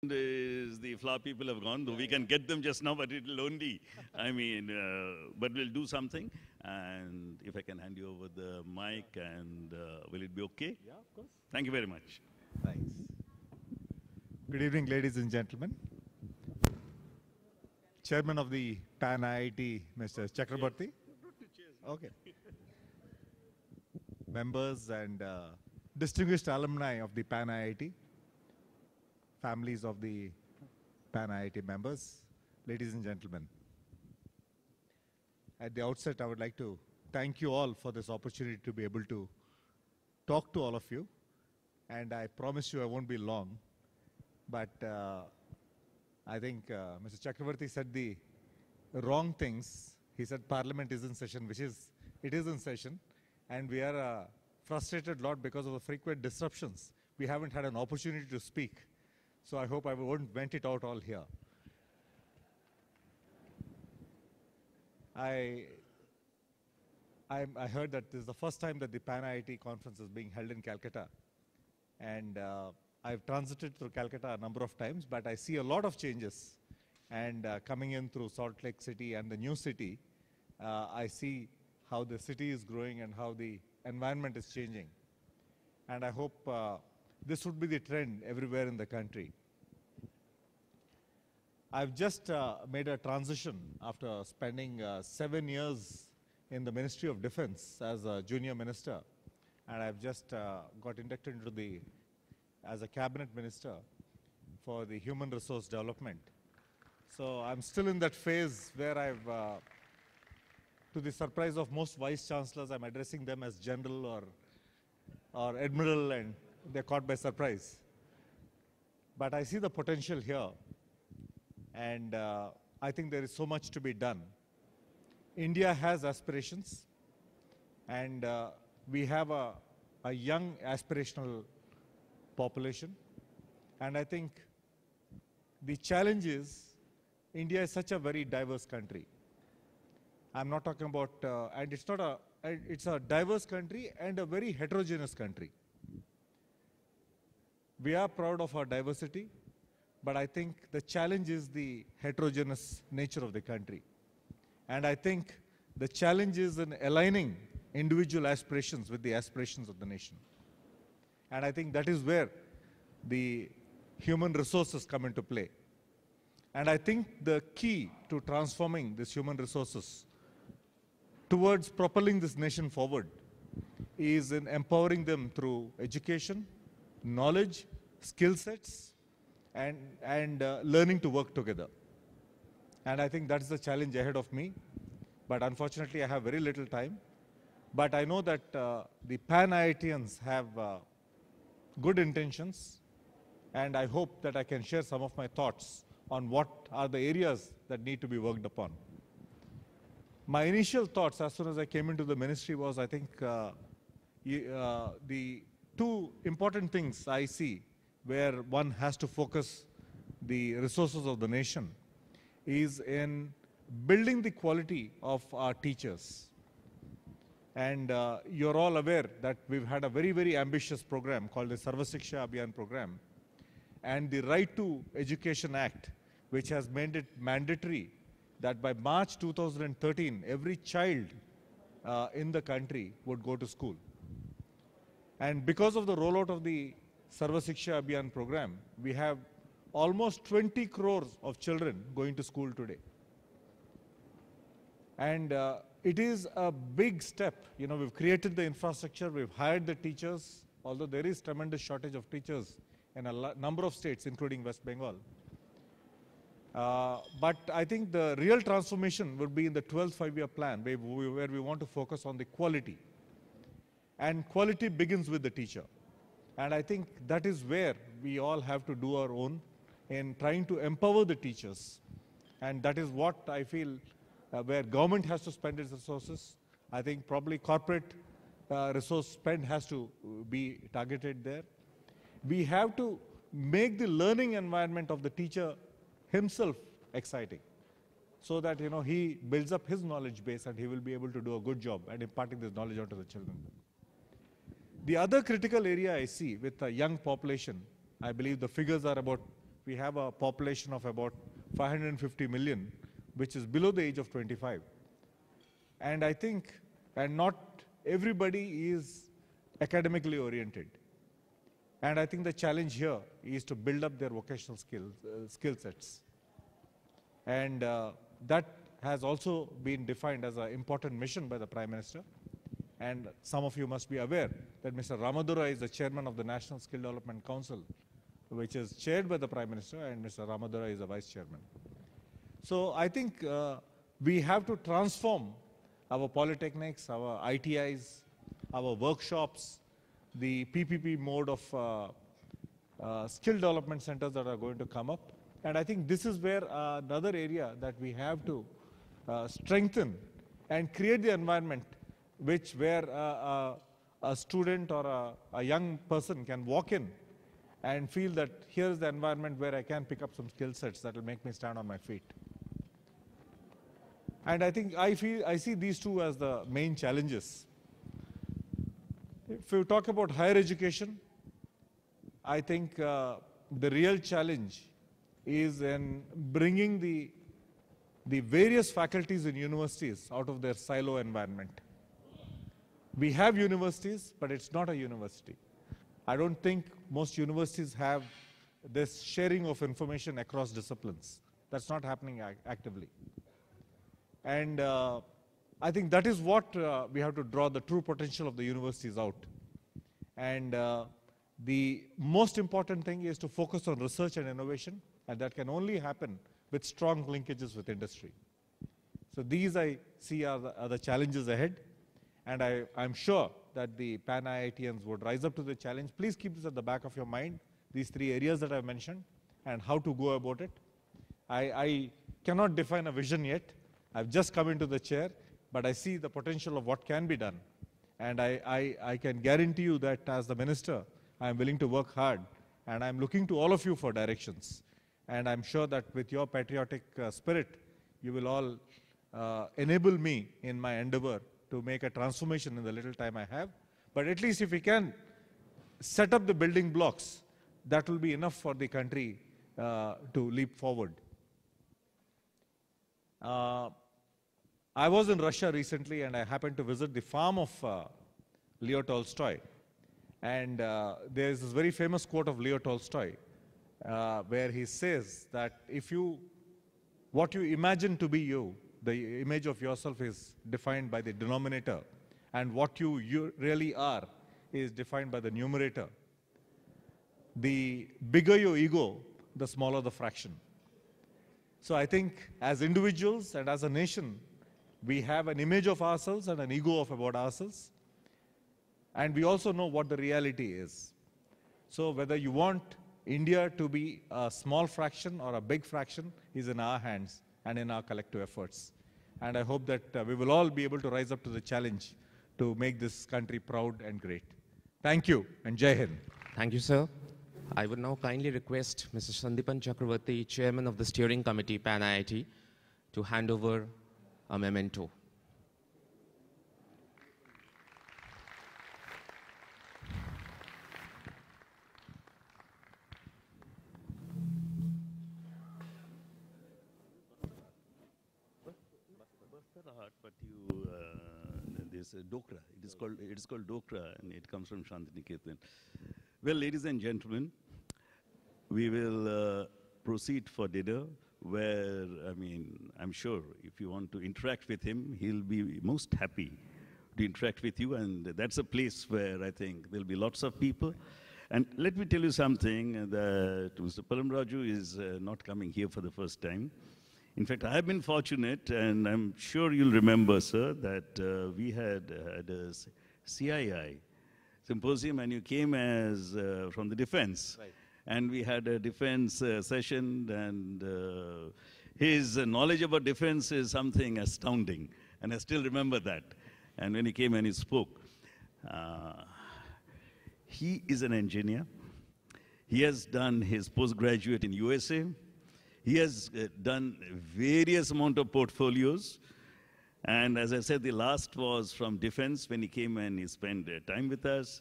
is the flower people have gone, though we can get them just now, but it'll only, but we'll do something. And if I can hand you over the mic, and will it be okay? Yeah, of course. Thank you very much. Thanks. Good evening, ladies and gentlemen. Chairman of the PanIIT, Mr. Chakraborty. Okay. Members and distinguished alumni of the PanIIT, families of the PanIIT members, ladies and gentlemen. At the outset, I would like to thank you all for this opportunity to be able to talk to all of you. And I promise you I won't be long. But I think Mr. Chakraborty said the wrong things. He said Parliament is in session, it is in session. And we are frustrated a lot because of the frequent disruptions. We haven't had an opportunity to speak. So I hope I won't vent it out all here. I heard that this is the first time that the PanIIT conference is being held in Calcutta. And I've transited through Calcutta a number of times, but I see a lot of changes. And coming in through Salt Lake City and the new city, I see how the city is growing and how the environment is changing. And I hope this would be the trend everywhere in the country. I've just made a transition after spending 7 years in the Ministry of Defense as a junior minister. And I've just got inducted into as a cabinet minister for the human resource development. So I'm still in that phase where to the surprise of most vice chancellors, I'm addressing them as general or admiral, and they're caught by surprise. But I see the potential here, and I think there is so much to be done. India has aspirations, and we have a young aspirational population. And I think the challenge is India is such a very diverse country. I'm not talking about, and it's a diverse country and a very heterogeneous country. We are proud of our diversity, but I think the challenge is the heterogeneous nature of the country. And I think the challenge is in aligning individual aspirations with the aspirations of the nation. And I think that is where the human resources come into play. And I think the key to transforming these human resources towards propelling this nation forward is in empowering them through education, knowledge, skill sets, and learning to work together. And I think that's the challenge ahead of me. But unfortunately, I have very little time. But I know that the PanIITians have good intentions, and I hope that I can share some of my thoughts on what are the areas that need to be worked upon. My initial thoughts as soon as I came into the ministry was, I think, the two important things I see where one has to focus the resources of the nation is in building the quality of our teachers. And you're all aware that we've had a very, very ambitious program called the Sarva Shiksha Abhiyan program, and the Right to Education Act, which has made it mandatory that by March 2013, every child in the country would go to school. And because of the rollout of the Sarva Shiksha Abhiyan program, we have almost 20 crores of children going to school today. And it is a big step. You know, we've created the infrastructure, we've hired the teachers, although there is tremendous shortage of teachers in a number of states, including West Bengal. But I think the real transformation would be in the 12th five-year plan, where we want to focus on the quality. And quality begins with the teacher. And I think that is where we all have to do our own in trying to empower the teachers. And that is what I feel where government has to spend its resources. I think probably corporate resource spend has to be targeted there. We have to make the learning environment of the teacher himself exciting, so that he builds up his knowledge base and he will be able to do a good job at imparting this knowledge onto the children. The other critical area I see with a young population, I believe the figures are about we have a population of about 550 million, which is below the age of 25. And I think, and not everybody is academically oriented. And I think the challenge here is to build up their vocational skill sets. And that has also been defined as an important mission by the Prime Minister. And some of you must be aware that Mr. Ramadura is the chairman of the National Skill Development Council, which is chaired by the Prime Minister, and Mr. Ramadura is the vice chairman. So I think we have to transform our polytechnics, our ITIs, our workshops, the PPP mode of skill development centers that are going to come up. And I think this is where another area that we have to strengthen and create the environment where a student or a young person can walk in and feel that here's the environment where I can pick up some skill sets that will make me stand on my feet. And I think I see these two as the main challenges. If you talk about higher education, I think the real challenge is in bringing the various faculties in universities out of their silo environment. We have universities, but it's not a university. I don't think most universities have this sharing of information across disciplines. That's not happening actively. And I think that is what we have to draw the true potential of the universities out. And the most important thing is to focus on research and innovation, and that can only happen with strong linkages with industry. So these I see are the challenges ahead. And I'm sure that the PanIITians would rise up to the challenge. Please keep this at the back of your mind, these three areas that I've mentioned, and how to go about it. I cannot define a vision yet. I've just come into the chair, but I see the potential of what can be done. And I can guarantee you that as the minister, I'm willing to work hard, and I'm looking to all of you for directions. And I'm sure that with your patriotic spirit, you will all enable me in my endeavor to make a transformation in the little time I have. But at least if we can set up the building blocks, that will be enough for the country to leap forward. I was in Russia recently, and I happened to visit the farm of Leo Tolstoy. And there's this very famous quote of Leo Tolstoy, where he says that what you imagine to be you, the image of yourself is defined by the denominator, and what you really are is defined by the numerator. The bigger your ego, the smaller the fraction. So I think as individuals and as a nation, we have an image of ourselves and an ego about ourselves. And we also know what the reality is. So whether you want India to be a small fraction or a big fraction is in our hands and in our collective efforts. And I hope that we will all be able to rise up to the challenge to make this country proud and great. Thank you, and Jai Hind. Thank you, sir. I would now kindly request Mr. Sandipan Chakravarti, Chairman of the Steering Committee, PanIIT, to hand over a memento. But this Dokra, it is called Dokra, and it comes from Shantiniketan. Well, ladies and gentlemen, we will proceed for dinner, where, I'm sure if you want to interact with him, he'll be most happy to interact with you, and that's a place where I think there'll be lots of people. And let me tell you something, that Mr. Pallam Raju is not coming here for the first time. In fact, I have been fortunate, and I'm sure you'll remember, sir, that we had a CII symposium, and you came as from the defense. Right. And we had a defense session, and his knowledge about defense is something astounding, and I still remember that. And when he came and he spoke, he is an engineer. He has done his postgraduate in USA. He has done various amount of portfolios. And as I said, the last was from defense when he came and he spent time with us.